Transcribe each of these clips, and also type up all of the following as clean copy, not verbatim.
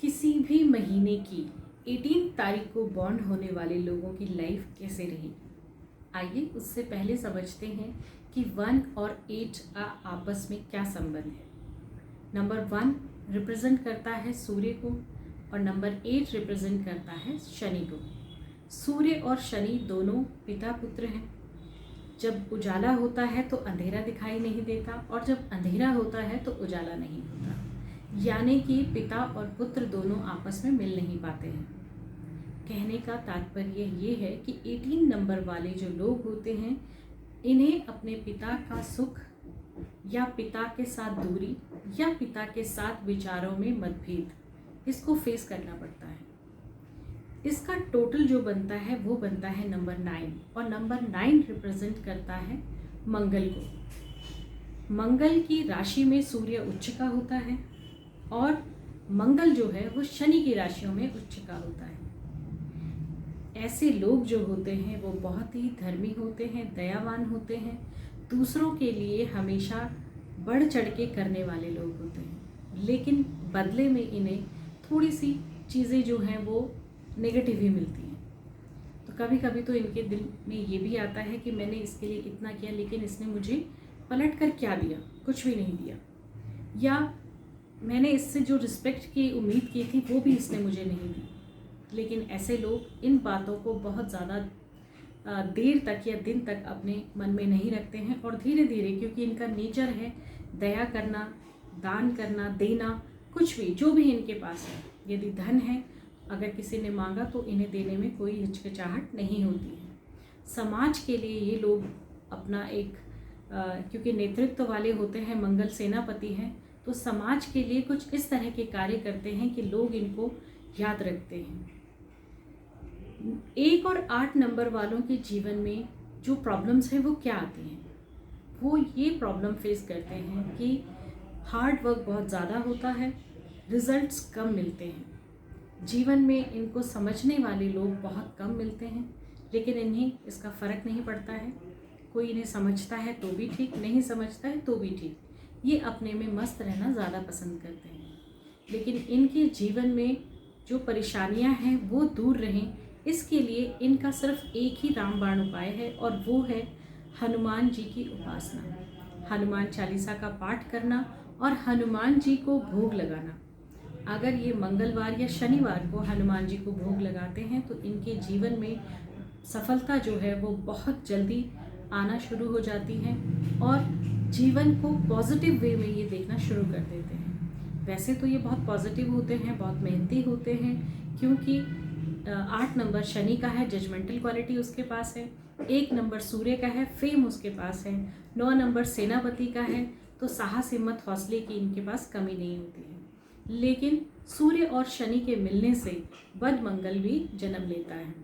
किसी भी महीने की 18 तारीख को बॉर्न होने वाले लोगों की लाइफ कैसे रही, आइए उससे पहले समझते हैं कि 1 और 8 का आपस में क्या संबंध है। नंबर 1 रिप्रेजेंट करता है सूर्य को और नंबर 8 रिप्रेजेंट करता है शनि को। सूर्य और शनि दोनों पिता पुत्र हैं। जब उजाला होता है तो अंधेरा दिखाई नहीं देता और जब अंधेरा होता है तो उजाला नहीं होता, यानी कि पिता और पुत्र दोनों आपस में मिल नहीं पाते हैं। कहने का तात्पर्य ये है कि 18 नंबर वाले जो लोग होते हैं, इन्हें अपने पिता का सुख या पिता के साथ दूरी या पिता के साथ विचारों में मतभेद, इसको फेस करना पड़ता है। इसका टोटल जो बनता है वो बनता है नंबर 9 और नंबर 9 रिप्रेजेंट करता है मंगल को। मंगल की राशि में सूर्य उच्च का होता है और मंगल जो है वो शनि की राशियों में उच्च का होता है। ऐसे लोग जो होते हैं वो बहुत ही धर्मी होते हैं, दयावान होते हैं, दूसरों के लिए हमेशा बढ़ चढ़ के करने वाले लोग होते हैं, लेकिन बदले में इन्हें थोड़ी सी चीज़ें जो हैं वो नेगेटिव ही मिलती हैं। तो कभी कभी तो इनके दिल में ये भी आता है कि मैंने इसके लिए इतना किया लेकिन इसने मुझे पलट कर क्या दिया, कुछ भी नहीं दिया, या मैंने इससे जो रिस्पेक्ट की उम्मीद की थी वो भी इसने मुझे नहीं दी। लेकिन ऐसे लोग इन बातों को बहुत ज़्यादा देर तक या दिन तक अपने मन में नहीं रखते हैं और धीरे धीरे, क्योंकि इनका नेचर है दया करना, दान करना, देना, कुछ भी जो भी इनके पास है, यदि धन है अगर किसी ने मांगा तो इन्हें देने में कोई हिचकिचाहट नहीं होती है। समाज के लिए ये लोग अपना एक क्योंकि नेतृत्व वाले होते हैं, मंगल सेनापति हैं, तो समाज के लिए कुछ इस तरह के कार्य करते हैं कि लोग इनको याद रखते हैं। 1 और 8 नंबर वालों के जीवन में जो प्रॉब्लम्स हैं वो क्या आती हैं, वो ये प्रॉब्लम फेस करते हैं कि हार्ड वर्क बहुत ज़्यादा होता है, रिजल्ट्स कम मिलते हैं। जीवन में इनको समझने वाले लोग बहुत कम मिलते हैं, लेकिन इन्हें इसका फ़र्क नहीं पड़ता है। कोई इन्हें समझता है तो भी ठीक, नहीं समझता है तो भी ठीक, ये अपने में मस्त रहना ज़्यादा पसंद करते हैं। लेकिन इनके जीवन में जो परेशानियां हैं वो दूर रहें, इसके लिए इनका सिर्फ एक ही रामबाण उपाय है और वो है हनुमान जी की उपासना, हनुमान चालीसा का पाठ करना और हनुमान जी को भोग लगाना। अगर ये मंगलवार या शनिवार को हनुमान जी को भोग लगाते हैं तो इनके जीवन में सफलता जो है वो बहुत जल्दी आना शुरू हो जाती है और जीवन को पॉजिटिव वे में ये देखना शुरू कर देते हैं। वैसे तो ये बहुत पॉजिटिव होते हैं, बहुत मेहनती होते हैं, क्योंकि 8 नंबर शनि का है, जजमेंटल क्वालिटी उसके पास है, 1 नंबर सूर्य का है, फेम उसके पास है, 9 नंबर सेनापति का है, तो साहस, हिम्मत, हौसले की इनके पास कमी नहीं होती है। लेकिन सूर्य और शनि के मिलने से बद मंगल भी जन्म लेता है।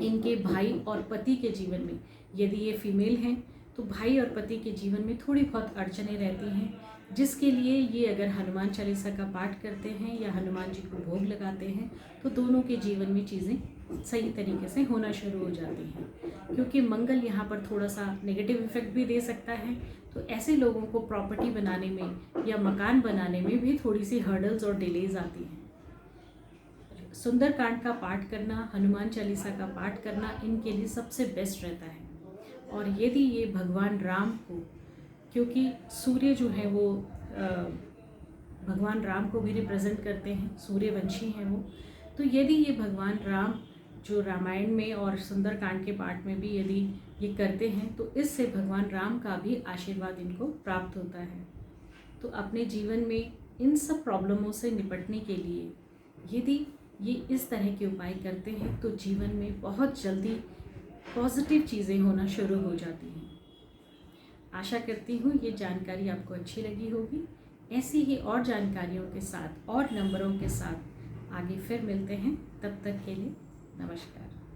इनके भाई और पति के जीवन में, यदि ये फीमेल हैं तो भाई और पति के जीवन में थोड़ी बहुत अड़चनें रहती हैं, जिसके लिए ये अगर हनुमान चालीसा का पाठ करते हैं या हनुमान जी को भोग लगाते हैं तो दोनों के जीवन में चीज़ें सही तरीके से होना शुरू हो जाती हैं। क्योंकि मंगल यहाँ पर थोड़ा सा नेगेटिव इफेक्ट भी दे सकता है, तो ऐसे लोगों को प्रॉपर्टी बनाने में या मकान बनाने में भी थोड़ी सी हर्डल्स और डिलेज आती हैं। सुंदरकांड का पाठ करना, हनुमान चालीसा का पाठ करना इनके लिए सबसे बेस्ट रहता है। और यदि ये भगवान राम को, क्योंकि सूर्य जो है वो भगवान राम को भी रिप्रेजेंट करते हैं, सूर्यवंशी हैं वो, तो यदि ये भगवान राम जो रामायण में और सुंदरकांड के पाठ में भी यदि ये करते हैं तो इससे भगवान राम का भी आशीर्वाद इनको प्राप्त होता है। तो अपने जीवन में इन सब प्रॉब्लमों से निपटने के लिए यदि ये इस तरह के उपाय करते हैं तो जीवन में बहुत जल्दी पॉजिटिव चीज़ें होना शुरू हो जाती हैं। आशा करती हूँ ये जानकारी आपको अच्छी लगी होगी। ऐसी ही और जानकारियों के साथ और नंबरों के साथ आगे फिर मिलते हैं। तब तक के लिए नमस्कार।